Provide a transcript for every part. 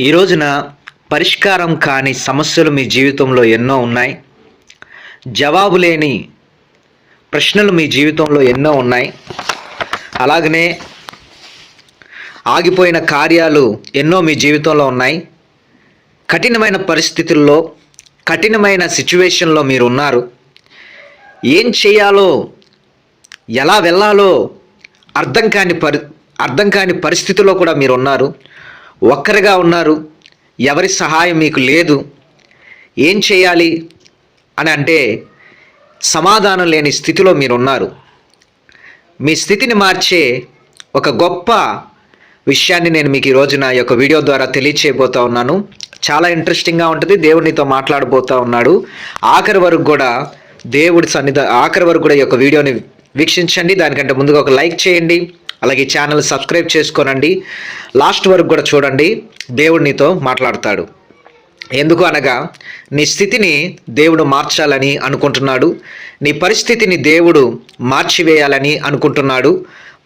ఈ రోజున పరిష్కారం కాని సమస్యలు మీ జీవితంలో ఎన్నో ఉన్నాయి. జవాబు లేని ప్రశ్నలు మీ జీవితంలో ఎన్నో ఉన్నాయి. అలాగనే ఆగిపోయిన కార్యాలు ఎన్నో మీ జీవితంలో ఉన్నాయి. కఠినమైన పరిస్థితుల్లో, కఠినమైన సిచ్యువేషన్లో మీరు ఉన్నారు. ఏం చేయాలో, ఎలా వెళ్ళాలో అర్థం కాని పరిస్థితిలో కూడా మీరు ఉన్నారు. ఒక్కరిగా ఉన్నారు. ఎవరి సహాయం మీకు లేదు. ఏం చేయాలి అని అంటే సమాధానం లేని స్థితిలో మీరు ఉన్నారు. మీ స్థితిని మార్చే ఒక గొప్ప విషయాన్ని నేను మీకు ఈ రోజున ఈ యొక్క వీడియో ద్వారా తెలియచేయబోతా ఉన్నాను. చాలా ఇంట్రెస్టింగ్గా ఉంటుంది. దేవుడు నీతో మాట్లాడబోతా ఉన్నాడు. ఆఖరి వరకు కూడా ఈ యొక్క వీడియోని వీక్షించండి. దానికంటే ముందుగా ఒక లైక్ చేయండి. అలాగే ఛానల్ సబ్స్క్రైబ్ చేసుకోనండి. లాస్ట్ వరకు కూడా చూడండి. దేవుడు నీతో మాట్లాడతాడు. ఎందుకు అనగా నీ స్థితిని దేవుడు మార్చాలని అనుకుంటున్నాడు. నీ పరిస్థితిని దేవుడు మార్చివేయాలని అనుకుంటున్నాడు.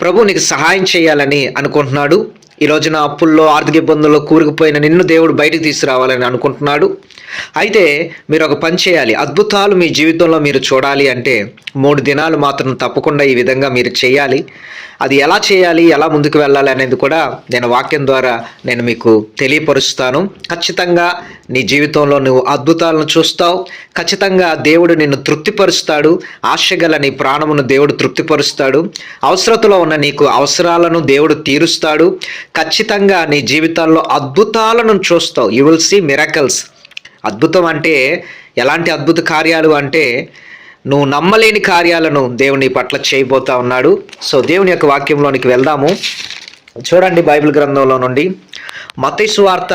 ప్రభు నీకు సహాయం చేయాలని అనుకుంటున్నాడు. ఈ రోజున అప్పుల్లో, ఆర్థిక ఇబ్బందుల్లో కూరుకుపోయిన నిన్ను దేవుడు బయటకు తీసుకురావాలని అనుకుంటున్నాడు. అయితే మీరు ఒక పని చేయాలి. అద్భుతాలు మీ జీవితంలో మీరు చూడాలి అంటే 3 దినాలు మాత్రం తప్పకుండా ఈ విధంగా మీరు చేయాలి. అది ఎలా చేయాలి, ఎలా ముందుకు వెళ్ళాలి అనేది కూడా నేను వాక్యం ద్వారా నేను మీకు తెలియపరుస్తాను. ఖచ్చితంగా నీ జీవితంలో నువ్వు అద్భుతాలను చూస్తావు. ఖచ్చితంగా దేవుడు నిన్ను తృప్తిపరుస్తాడు. ఆశగల నీ ప్రాణమును దేవుడు తృప్తిపరుస్తాడు. అవసరతలో ఉన్న నీకు అవసరాలను దేవుడు తీరుస్తాడు. ఖచ్చితంగా నీ జీవితాల్లో అద్భుతాలను చూస్తావు. You will see miracles. అద్భుతం అంటే ఎలాంటి అద్భుత కార్యాలు అంటే నువ్వు నమ్మలేని కార్యాలను దేవుని పట్ల చేయబోతా ఉన్నాడు. సో దేవుని యొక్క వాక్యంలోనికి వెళ్దాము. చూడండి, బైబిల్ గ్రంథంలో నుండి మత్తయి సువార్త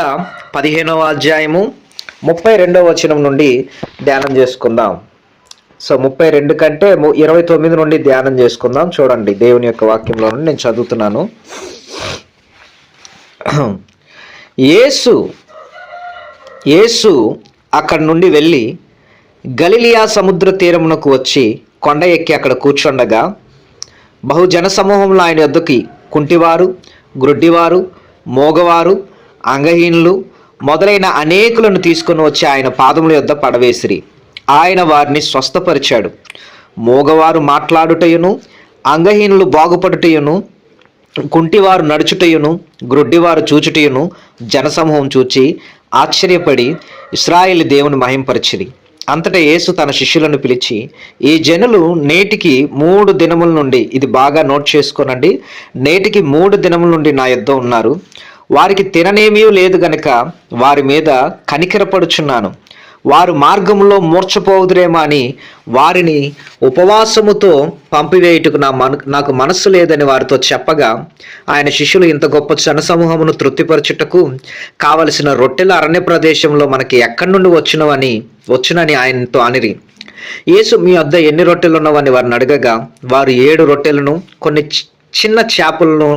15వ అధ్యాయము 32వ వచనం నుండి ధ్యానం చేసుకుందాం. సో 32 కంటే 29 నుండి ధ్యానం చేసుకుందాం. చూడండి, దేవుని యొక్క వాక్యంలో నుండి నేను చదువుతున్నాను. యేసు అక్కడి నుండి వెళ్ళి గలిలియా సముద్ర తీరమునకు వచ్చి కొండ ఎక్కి అక్కడ కూర్చుండగా బహుజన సమూహంలో ఆయన యొద్దకి కుంటివారు, గ్రుడ్డివారు, మోగవారు, అంగహీనులు మొదలైన అనేకులను తీసుకొని వచ్చి ఆయన పాదముల యొద్ద పడవేసిరి. ఆయన వారిని స్వస్థపరిచాడు. మోగవారు మాట్లాడుటయును, అంగహీనులు బాగుపడుటయును, కుంటివారు నడుచుటయును, గ్రుడ్డివారు చూచుటయును జనసమూహం చూచి ఆశ్చర్యపడి ఇశ్రాయేలు దేవుని మహింపరిచిరి. అంతటా యేసు తన శిష్యులను పిలిచి, ఈ జనులు నేటికి 3 దినముల నుండి, ఇది బాగా నోట్ చేసుకోనండి, నేటికి 3 దినముల నుండి నా యొద్ద ఉన్నారు. వారికి తిననేమీ లేదు గనుక వారి మీద కనికరపడుచున్నాను. వారు మార్గంలో మూర్ఛపోవుదురేమో అని వారిని ఉపవాసముతో పంపివేయుటకు నాకు మనస్సు లేదని వారితో చెప్పగా, ఆయన శిష్యులు ఇంత గొప్ప జనసమూహమును తృప్తిపరచుటకు కావలసిన రొట్టెల అరణ్య ప్రదేశంలో మనకి ఎక్కడి నుండి వచ్చునని ఆయనతో అనిరి. యేసు, మీ వద్ద ఎన్ని రొట్టెలు ఉన్నవని వారిని అడగగా, వారు 7 రొట్టెలను కొన్ని చిన్న చేపలను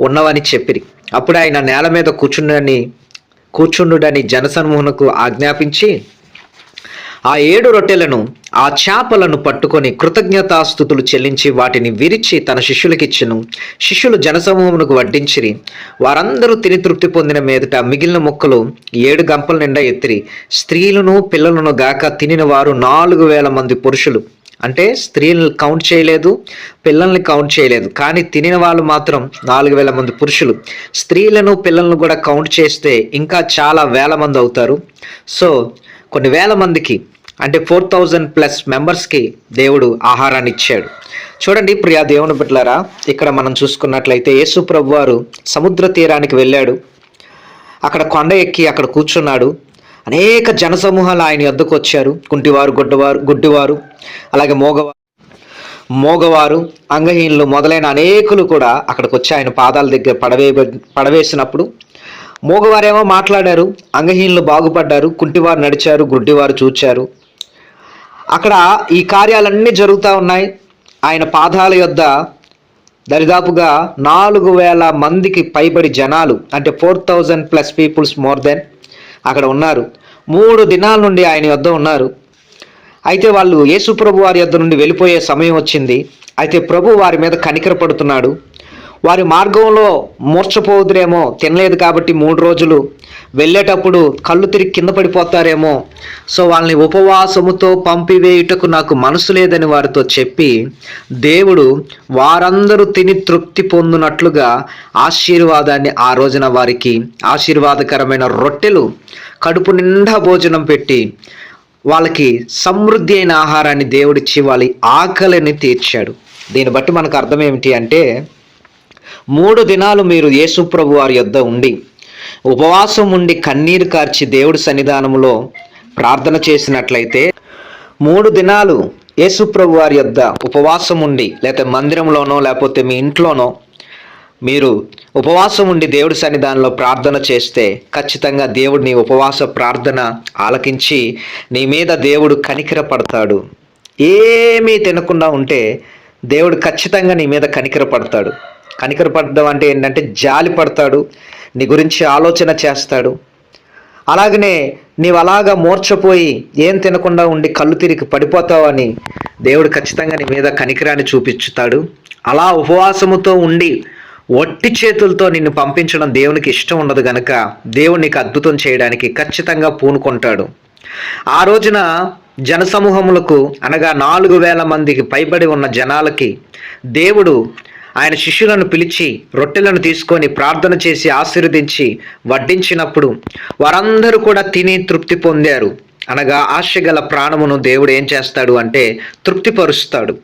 ఉన్నవని చెప్పిరి. అప్పుడు ఆయన నేల మీద కూర్చుండుడని జనసమూహమునకు ఆజ్ఞాపించి ఆ 7 రొట్టెలను, ఆ చేపలను పట్టుకొని కృతజ్ఞతాస్తుతులు చెల్లించి వాటిని విరిచి తన శిష్యులకిచ్చెను. శిష్యులు జనసమూహమునకు వడ్డించిరి. వారందరూ తిని తృప్తి పొందిన మీదట మిగిలిన ముక్కలు 7 గంపల నిండా ఎత్తిరి. స్త్రీలను పిల్లలను గాక తినిన వారు 4,000 మంది పురుషులు. అంటే స్త్రీలను కౌంట్ చేయలేదు, పిల్లల్ని కౌంట్ చేయలేదు, కానీ తినిన వాళ్ళు మాత్రం 4,000 మంది పురుషులు. స్త్రీలను పిల్లలను కూడా కౌంట్ చేస్తే ఇంకా చాలా వేల మంది అవుతారు. సో కొన్ని వేల మందికి, అంటే 4,000+ మెంబర్స్కి దేవుడు ఆహారాన్ని ఇచ్చాడు. చూడండి ప్రియా దేవుని బిడ్డలారా, ఇక్కడ మనం చూసుకున్నట్లయితే యేసు ప్రభు వారు సముద్ర తీరానికి వెళ్ళాడు. అక్కడ కొండ ఎక్కి అక్కడ కూర్చున్నాడు. అనేక జనసమూహాలు ఆయన వద్దకు వచ్చారు. కుంటివారు, గుడ్డివారు, అలాగే మోగవారు, అంగహీనులు మొదలైన అనేకులు కూడా అక్కడికి వచ్చి ఆయన పాదాల దగ్గర పడవేసినప్పుడు మోగవారేమో మాట్లాడారు, అంగహీనులు బాగుపడ్డారు, కుంటివారు నడిచారు, గుడ్డివారు చూచారు. అక్కడ ఈ కార్యాలన్నీ జరుగుతూ ఉన్నాయి. ఆయన పాదాల యొద్ద దరిదాపుగా 4,000 మందికి పైబడి జనాలు, అంటే 4,000+ పీపుల్స్ మోర్ దెన్ అక్కడ ఉన్నారు. 3 దినాల నుండి ఆయన యొద్ద ఉన్నారు. అయితే వాళ్ళు యేసు ప్రభు వారి యొద్ద నుండి వెళ్ళిపోయే సమయం వచ్చింది. అయితే ప్రభు వారి మీద కనికరపడుతున్నాడు. వారి మార్గంలో మూర్చపోదురేమో, తినలేదు కాబట్టి 3 రోజులు వెళ్ళేటప్పుడు కళ్ళు తిరిగి కింద పడిపోతారేమో, సో వాళ్ళని ఉపవాసముతో పంపివేయుటకు నాకు మనసు లేదని వారితో చెప్పి, దేవుడు వారందరూ తిని తృప్తి పొందినట్లుగా ఆశీర్వాదాన్ని ఆ రోజున వారికి ఆశీర్వాదకరమైన రొట్టెలు కడుపు నిండా భోజనం పెట్టి వాళ్ళకి సమృద్ధి అయిన ఆహారాన్ని దేవుడిచ్చి వాళ్ళ ఆకలిని తీర్చాడు. దీన్ని బట్టి మనకు అర్థం ఏమిటి అంటే, 3 దినాలు మీరు యేసు ప్రభు వారి యొద్ద ఉండి ఉపవాసం ఉండి కన్నీరు కార్చి దేవుడి సన్నిధానంలో ప్రార్థన చేసినట్లయితే, 3 దినాలు యేసు ప్రభు వారి యొద్ద ఉపవాసం ఉండి, లేకపోతే మందిరంలోనో లేకపోతే మీ ఇంట్లోనో మీరు ఉపవాసం ఉండి దేవుడి సన్నిధానంలో ప్రార్థన చేస్తే ఖచ్చితంగా దేవుడు నీ ఉపవాస ప్రార్థన ఆలకించి నీ మీద దేవుడు కనికర పడతాడు. ఏమీ తినకుండా ఉంటే దేవుడు ఖచ్చితంగా నీ మీద కనికర పడతాడు. కనికర పడడం అంటే ఏంటంటే జాలి పడతాడు, నీ గురించి ఆలోచన చేస్తాడు. అలాగనే నీవు అలాగా మూర్చపోయి ఏం తినకుండా ఉండి కళ్ళు తిరిగి పడిపోతావని దేవుడు ఖచ్చితంగా నీ మీద కనికరాన్ని చూపించుతాడు. అలా ఉపవాసముతో ఉండి ఒట్టి చేతులతో నిన్ను పంపించడం దేవునికి ఇష్టం ఉండదు కనుక దేవుడు నీకు అద్భుతం చేయడానికి ఖచ్చితంగా పూనుకుంటాడు. ఆ రోజున జనసమూహములకు అనగా 4,000 మందికి పైబడి ఉన్న జనాలకి దేవుడు ఆయన శిష్యులను పిలిచి రొట్టెలను తీసుకొని ప్రార్థన చేసి ఆశీర్వదించి వడ్డించినప్పుడు వారందరూ కూడా తిని తృప్తి పొందారు. అనగా ఆశగల ప్రాణమును దేవుడు ఏం చేస్తాడు అంటే తృప్తిపరుస్తాడు.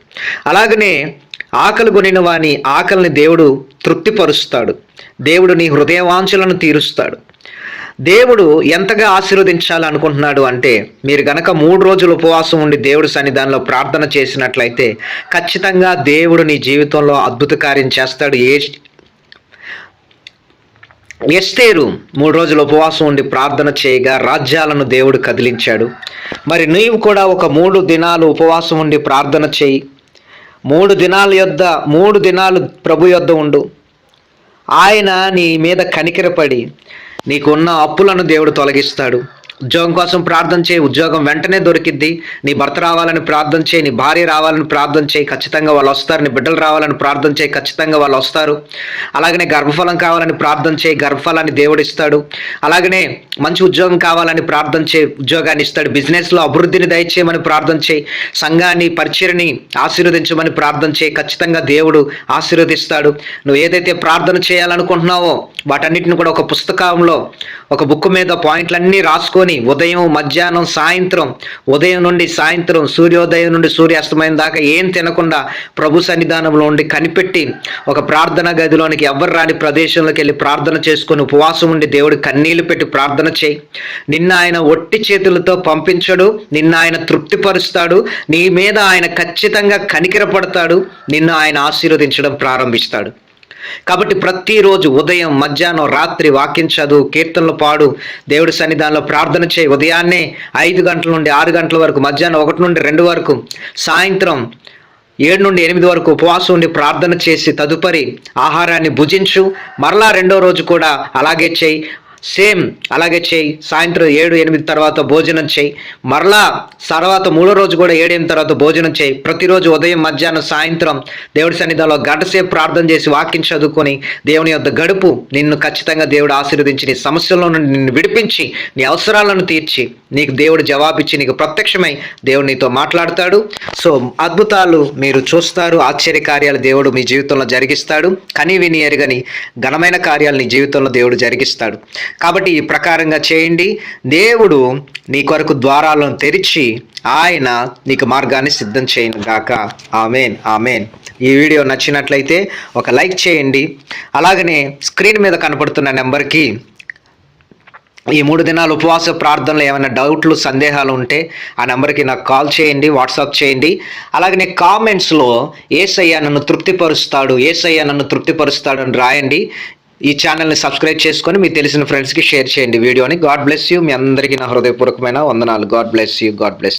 అలాగనే ఆకలి కొనిన వాని ఆకలిని దేవుడు తృప్తిపరుస్తాడు. దేవుడు నీ హృదయవాంఛలను తీరుస్తాడు. దేవుడు ఎంతగా ఆశీర్వదించాలనుకుంటున్నాడు అంటే, మీరు గనక 3 రోజులు ఉపవాసం ఉండి దేవుడి సన్నిధానంలో ప్రార్థన చేసినట్లయితే ఖచ్చితంగా దేవుడు నీ జీవితంలో అద్భుత కార్యం చేస్తాడు. ఎస్తేరు 3 రోజులు ఉపవాసం ఉండి ప్రార్థన చేయగా రాజ్యాలను దేవుడు కదిలించాడు. మరి నీవు కూడా ఒక 3 దినాలు ఉపవాసం ఉండి ప్రార్థన చేయి. 3 దినాలు ప్రభు యొద్ద ఉండు. ఆయన నీ మీద కనికరపడి నీకున్న అప్పులను దేవుడు తొలగిస్తాడు. ఉద్యోగం కోసం ప్రార్థన చేయి, ఉద్యోగం వెంటనే దొరికిద్ది. నీ భర్త రావాలని ప్రార్థన చేయి, నీ భార్య రావాలని ప్రార్థన చేయి, ఖచ్చితంగా వాళ్ళు వస్తారు. నీ బిడ్డలు రావాలని ప్రార్థన చేయి, ఖచ్చితంగా వాళ్ళు వస్తారు. అలాగనే గర్భఫలం కావాలని ప్రార్థన చేయి, గర్భఫలాన్ని దేవుడు ఇస్తాడు. అలాగనే మంచి ఉద్యోగం కావాలని ప్రార్థన చేయి, ఉద్యోగాన్ని ఇస్తాడు. బిజినెస్లో అభివృద్ధిని దయచేయమని ప్రార్థన చేయి, సంఘాన్ని పరిచర్ని ఆశీర్వదించమని ప్రార్థన చేయి, ఖచ్చితంగా దేవుడు ఆశీర్వదిస్తాడు. నువ్వు ఏదైతే ప్రార్థన చేయాలనుకుంటున్నావో వాటన్నిటిని కూడా ఒక పుస్తకంలో ఒక బుక్ మీద పాయింట్లన్నీ రాసుకొని ఉదయం, మధ్యాహ్నం, సాయంత్రం, ఉదయం నుండి సాయంత్రం, సూర్యోదయం నుండి సూర్యాస్తమయం దాకా ఏం తినకుండా ప్రభు సన్నిధానంలో ఉండి కనిపెట్టి ఒక ప్రార్థనా గదిలోనికి ఎవ్వరు రాని ప్రదేశంలోకి వెళ్ళి ప్రార్థన చేసుకొని ఉపవాసం ఉండి దేవుడు కన్నీళ్లు పెట్టి ప్రార్థన చేయి. నిన్న ఆయన ఒట్టి చేతులతో పంపించడు, నిన్న ఆయన తృప్తిపరుస్తాడు, నీ మీద ఆయన ఖచ్చితంగా కనికరపడతాడు, నిన్ను ఆయన ఆశీర్వదించడం ప్రారంభిస్తాడు. కాబట్టి ప్రతిరోజు ఉదయం, మధ్యాహ్నం, రాత్రి వాక్యం చదువు, కీర్తనలు పాడు, దేవుడి సన్నిధానంలో ప్రార్థన చేయి. ఉదయాన్నే 5 గంటల నుండి 6 గంటల వరకు, మధ్యాహ్నం 1 నుండి 2 వరకు, సాయంత్రం 7 నుండి 8 వరకు ఉపవాసం ఉండి ప్రార్థన చేసి తదుపరి ఆహారాన్ని భుజించు. మరలా 2వ రోజు కూడా అలాగే చేయి. సేమ్ అలాగే చేయి. సాయంత్రం 7-8 తర్వాత భోజనం చేయి. మరలా తర్వాత 3వ రోజు కూడా 7-8 తర్వాత భోజనం చేయి. ప్రతిరోజు ఉదయం, మధ్యాహ్నం, సాయంత్రం దేవుడి సన్నిధానంలో గంటసేపు ప్రార్థన చేసి వాక్యం చదువుకొని దేవుని యొద్ద గడుపు. నిన్ను ఖచ్చితంగా దేవుడు ఆశీర్వదించి నీ సమస్యల్లో నుండి నిన్ను విడిపించి నీ అవసరాలను తీర్చి నీకు దేవుడు జవాబిచ్చి నీకు ప్రత్యక్షమై దేవుడు నీతో మాట్లాడతాడు. సో అద్భుతాలు మీరు చూస్తారు, ఆశ్చర్య కార్యాలు దేవుడు మీ జీవితంలో జరిగిస్తాడు. కని విని ఎరుగని ఘనమైన కార్యాలు నీ జీవితంలో దేవుడు జరిగిస్తాడు. కాబట్టి ఈ ప్రకారంగా చేయండి. దేవుడు నీ కొరకు ద్వారాలను తెరిచి ఆయన నీకు మార్గాన్ని సిద్ధం చేయను గాక. Amen, amen. ఈ వీడియో నచ్చినట్లయితే ఒక లైక్ చేయండి. అలాగనే స్క్రీన్ మీద కనపడుతున్న నెంబర్కి ఈ 3 దినాలు ఉపవాస ప్రార్థనలు ఏమైనా డౌట్లు, సందేహాలు ఉంటే ఆ నెంబర్కి నాకు కాల్ చేయండి, వాట్సాప్ చేయండి. అలాగనే కామెంట్స్లో యేసయ్య నన్ను తృప్తిపరుస్తాడు, యేసయ్య నన్ను తృప్తిపరుస్తాడు అని రాయండి. ఈ ఛానల్ని సబ్స్క్రైబ్ చేసుకొని మీకు తెలిసిన ఫ్రెండ్స్కి షేర్ చేయండి వీడియోని. God bless you. మీ అందరికీ నా హృదయపూర్వకమైన వందనాలు. God bless you. God bless.